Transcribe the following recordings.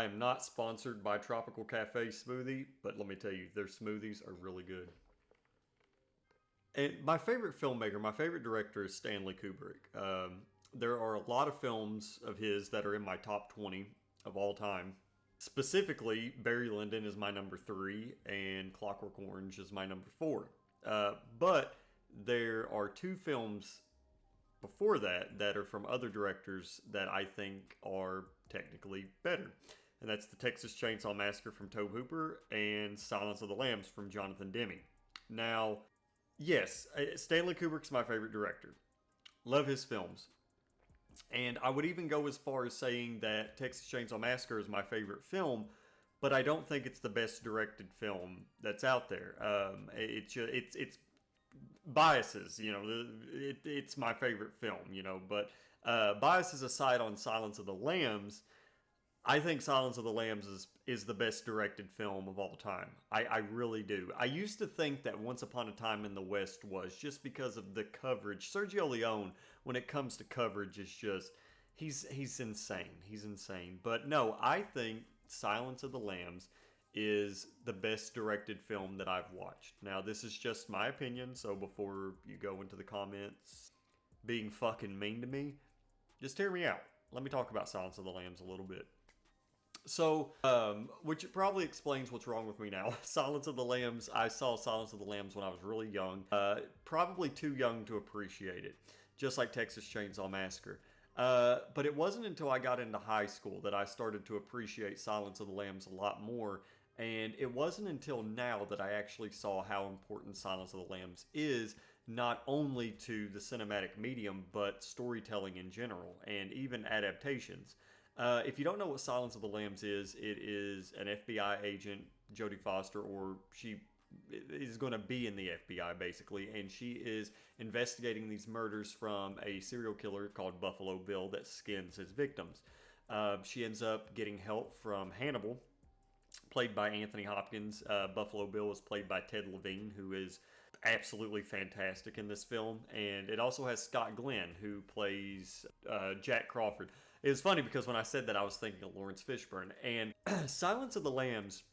I am not sponsored by Tropical Cafe Smoothie, but let me tell you, their smoothies are really good. And my favorite filmmaker, my favorite director is Stanley Kubrick. There are a lot of films of his that are in my top 20 of all time. Specifically, Barry Lyndon is my number 3, and Clockwork Orange is my number 4. But there are two films before that that are from other directors that I think are technically better. And that's the Texas Chainsaw Massacre from Tobe Hooper and Silence of the Lambs from Jonathan Demme. Now, yes, Stanley Kubrick's my favorite director. Love his films. And I would even go as far as saying that Texas Chainsaw Massacre is my favorite film, but I don't think it's the best directed film that's out there. It's biases, it's my favorite film, but biases aside on Silence of the Lambs, I think Silence of the Lambs is the best directed film of all time. I really do. I used to think that Once Upon a Time in the West was, just because of the coverage. Sergio Leone, when it comes to coverage, is just, he's insane. He's insane. But no, I think Silence of the Lambs is the best directed film that I've watched. Now, this is just my opinion, so before you go into the comments being fucking mean to me, just hear me out. Let me talk about Silence of the Lambs a little bit. So, which probably explains what's wrong with me now. Silence of the Lambs, I saw Silence of the Lambs when I was really young. Probably too young to appreciate it. Just like Texas Chainsaw Massacre. But it wasn't until I got into high school that I started to appreciate Silence of the Lambs a lot more. And it wasn't until now that I actually saw how important Silence of the Lambs is, not only to the cinematic medium, but storytelling in general, and even adaptations. If you don't know what Silence of the Lambs is, it is an FBI agent, Jodie Foster, or she is going to be in the FBI basically, and she is investigating these murders from a serial killer called Buffalo Bill that skins his victims. She ends up getting help from Hannibal, played by Anthony Hopkins. Buffalo Bill is played by Ted Levine, who is absolutely fantastic in this film. And it also has Scott Glenn, who plays Jack Crawford. It was funny because when I said that, I was thinking of Lawrence Fishburne. And Silence of the Lambs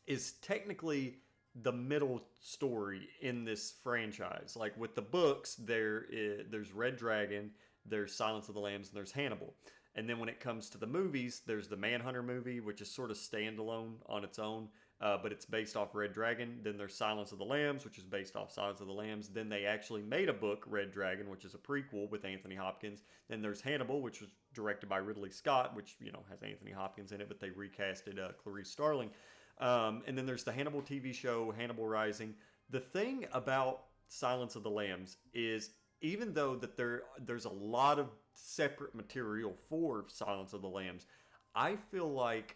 is technically the middle story in this franchise. Like with the books, there's Red Dragon, there's Silence of the Lambs, and there's Hannibal. And then when it comes to the movies, there's the Manhunter movie, which is sort of standalone on its own, but it's based off Red Dragon. Then there's Silence of the Lambs, which is based off Silence of the Lambs. Then they actually made a book, Red Dragon, which is a prequel with Anthony Hopkins. Then there's Hannibal, which was directed by Ridley Scott, which, has Anthony Hopkins in it, but they recasted Clarice Starling. And then there's the Hannibal TV show, Hannibal Rising. The thing about Silence of the Lambs is, even though that there's a lot of separate material for Silence of the Lambs, I feel like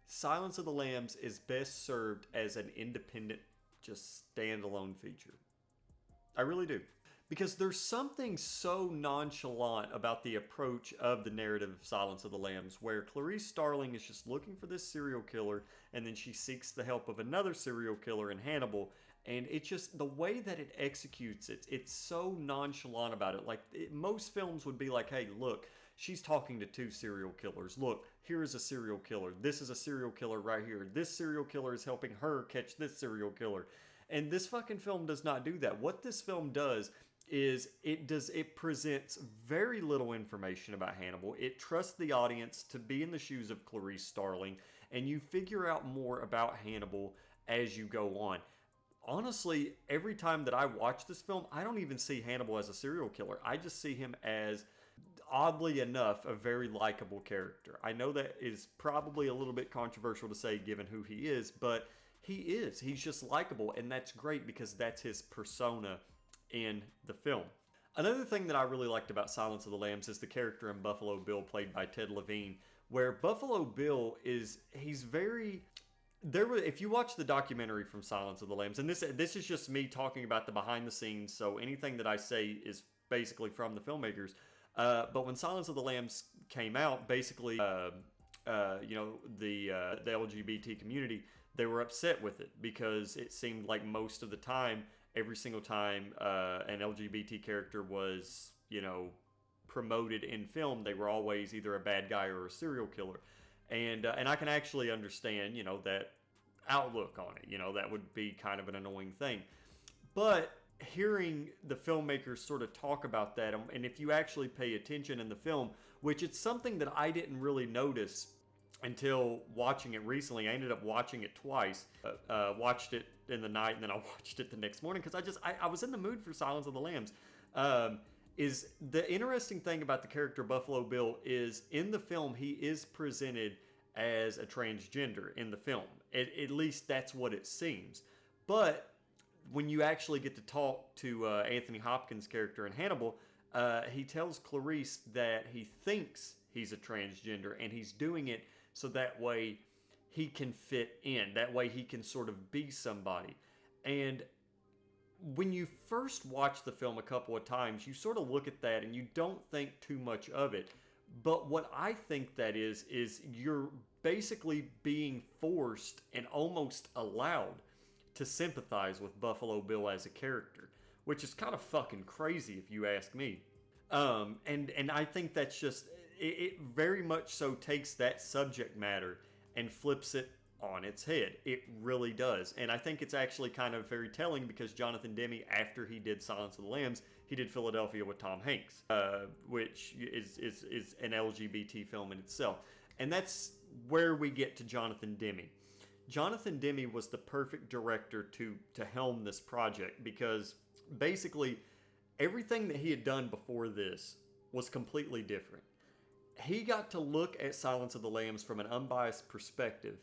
Silence of the Lambs is best served as an independent, just standalone feature. I really do. Because there's something so nonchalant about the approach of the narrative of Silence of the Lambs, where Clarice Starling is just looking for this serial killer, and then she seeks the help of another serial killer in Hannibal, and it's just the way that it executes it, it's so nonchalant about it. Like, most films would be like, hey, look, she's talking to two serial killers. Look, here is a serial killer. This is a serial killer right here. This serial killer is helping her catch this serial killer. And this fucking film does not do that. What this film does is it presents very little information about Hannibal. It trusts the audience to be in the shoes of Clarice Starling, and you figure out more about Hannibal as you go on. Honestly, every time that I watch this film, I don't even see Hannibal as a serial killer. I just see him as, oddly enough, a very likable character. I know that is probably a little bit controversial to say given who he is, but he is. He's just likable, and that's great because that's his persona in the film. Another thing that I really liked about Silence of the Lambs is the character in Buffalo Bill, played by Ted Levine, where Buffalo Bill he's very... if you watch the documentary from Silence of the Lambs, and this is just me talking about the behind the scenes, so anything that I say is basically from the filmmakers, but when Silence of the Lambs came out, basically, the LGBT community, they were upset with it because it seemed like most of the time, every single time an LGBT character was, promoted in film, they were always either a bad guy or a serial killer. And I can actually understand, that outlook on it. That would be kind of an annoying thing. But hearing the filmmakers sort of talk about that, and if you actually pay attention in the film, which it's something that I didn't really notice until watching it recently. I ended up watching it twice. Watched it in the night, and then I watched it the next morning because I was in the mood for Silence of the Lambs. Is the interesting thing about the character Buffalo Bill is in the film he is presented as a transgender in the film. At least that's what it seems. But when you actually get to talk to Anthony Hopkins' character in Hannibal, he tells Clarice that he thinks he's a transgender and he's doing it so that way he can fit in. That way he can sort of be somebody. And when you first watch the film a couple of times, you sort of look at that and you don't think too much of it. But what I think that is you're basically being forced and almost allowed to sympathize with Buffalo Bill as a character, which is kind of fucking crazy if you ask me. And I think that's just, it very much so takes that subject matter and flips it on its head. It really does. And I think it's actually kind of very telling because Jonathan Demme, after he did Silence of the Lambs, he did Philadelphia with Tom Hanks, which is an LGBT film in itself. And that's where we get to Jonathan Demme. Jonathan Demme was the perfect director to helm this project because basically everything that he had done before this was completely different. He got to look at Silence of the Lambs from an unbiased perspective,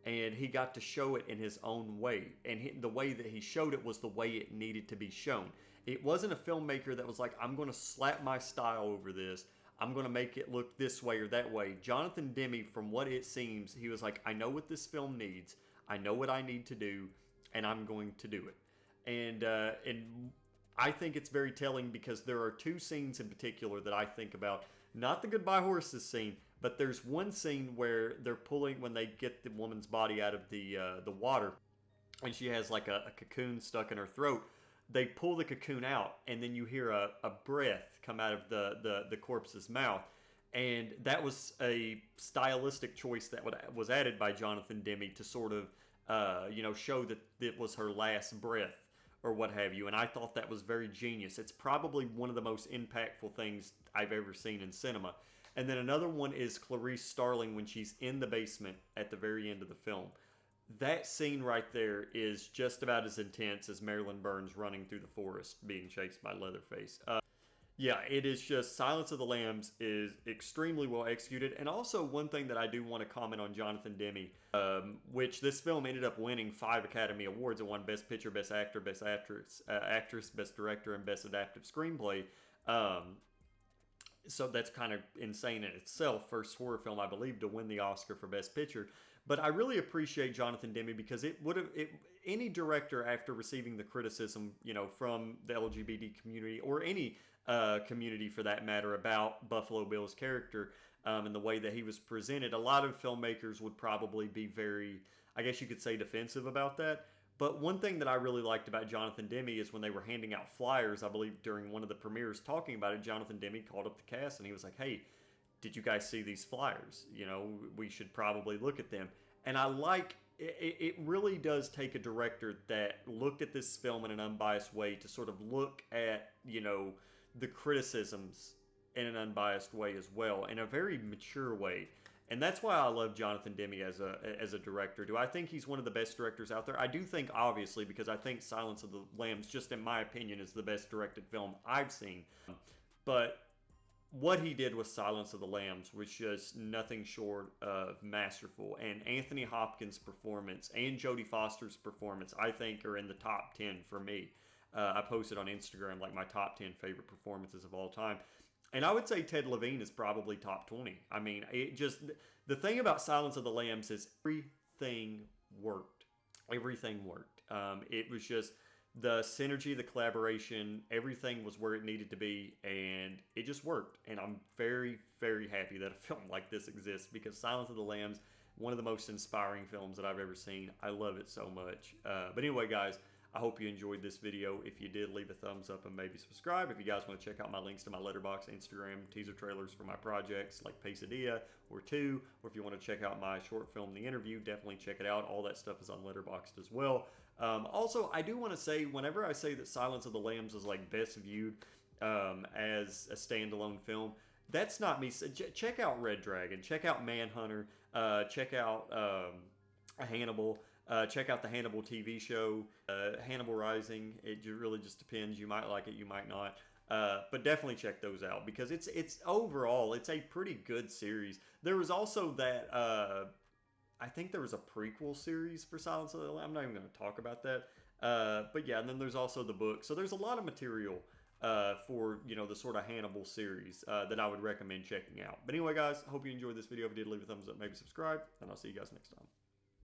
and he got to show it in his own way. And the way that he showed it was the way it needed to be shown. It wasn't a filmmaker that was like, I'm going to slap my style over this. I'm going to make it look this way or that way. Jonathan Demme, from what it seems, he was like, I know what this film needs. I know what I need to do, and I'm going to do it. And I think it's very telling because there are two scenes in particular that I think about. Not the goodbye horses scene, but there's one scene where they're pulling, when they get the woman's body out of the water, and she has like a cocoon stuck in her throat. They pull the cocoon out, and then you hear a breath come out of the corpse's mouth. And that was a stylistic choice that was added by Jonathan Demme to sort of, show that it was her last breath or what have you. And I thought that was very genius. It's probably one of the most impactful things I've ever seen in cinema. And then another one is Clarice Starling when she's in the basement at the very end of the film. That scene right there is just about as intense as Marilyn Burns running through the forest being chased by Leatherface. Yeah, it is just, Silence of the Lambs is extremely well executed. And also one thing that I do want to comment on Jonathan Demme, which this film ended up winning 5 Academy Awards. It won Best Picture, Best Actor, Best Actress, Best Director, and Best Adaptive Screenplay. So that's kind of insane in itself. First horror film, I believe, to win the Oscar for Best Picture. But I really appreciate Jonathan Demme because any director after receiving the criticism, from the LGBT community or any community for that matter about Buffalo Bill's character and the way that he was presented, a lot of filmmakers would probably be very, I guess you could say, defensive about that. But one thing that I really liked about Jonathan Demme is when they were handing out flyers, I believe during one of the premieres talking about it, Jonathan Demme called up the cast and he was like, hey, did you guys see these flyers? We should probably look at them. And I like, it really does take a director that looked at this film in an unbiased way to sort of look at, the criticisms in an unbiased way as well, in a very mature way. And that's why I love Jonathan Demme as a director. Do I think he's one of the best directors out there? I do think, obviously, because I think Silence of the Lambs, just in my opinion, is the best directed film I've seen. But what he did with Silence of the Lambs was just nothing short of masterful. And Anthony Hopkins' performance and Jodie Foster's performance, I think, are in the top 10 for me. I posted on Instagram like my top 10 favorite performances of all time. And I would say Ted Levine is probably top 20. I mean, the thing about Silence of the Lambs is everything worked. Everything worked. It was just the synergy, the collaboration, everything was where it needed to be, and it just worked. And I'm very, very happy that a film like this exists because Silence of the Lambs, one of the most inspiring films that I've ever seen. I love it so much. But anyway, guys, I hope you enjoyed this video. If you did, leave a thumbs up and maybe subscribe. If you guys want to check out my links to my Letterboxd, Instagram, teaser trailers for my projects like Pesadilla or 2, or if you want to check out my short film, The Interview, definitely check it out. All that stuff is on Letterboxd as well. Also, I do want to say, whenever I say that Silence of the Lambs is like best viewed as a standalone film, that's not me. Check out Red Dragon, check out Manhunter, check out Hannibal. Check out the Hannibal TV show, Hannibal Rising. It really just depends. You might like it, you might not. But definitely check those out because it's overall, it's a pretty good series. There was also that, I think there was a prequel series for Silence of the Lambs. I'm not even going to talk about that. But yeah, and then there's also the book. So there's a lot of material for, you know, the sort of Hannibal series that I would recommend checking out. But anyway, guys, I hope you enjoyed this video. If you did, leave a thumbs up, maybe subscribe, and I'll see you guys next time.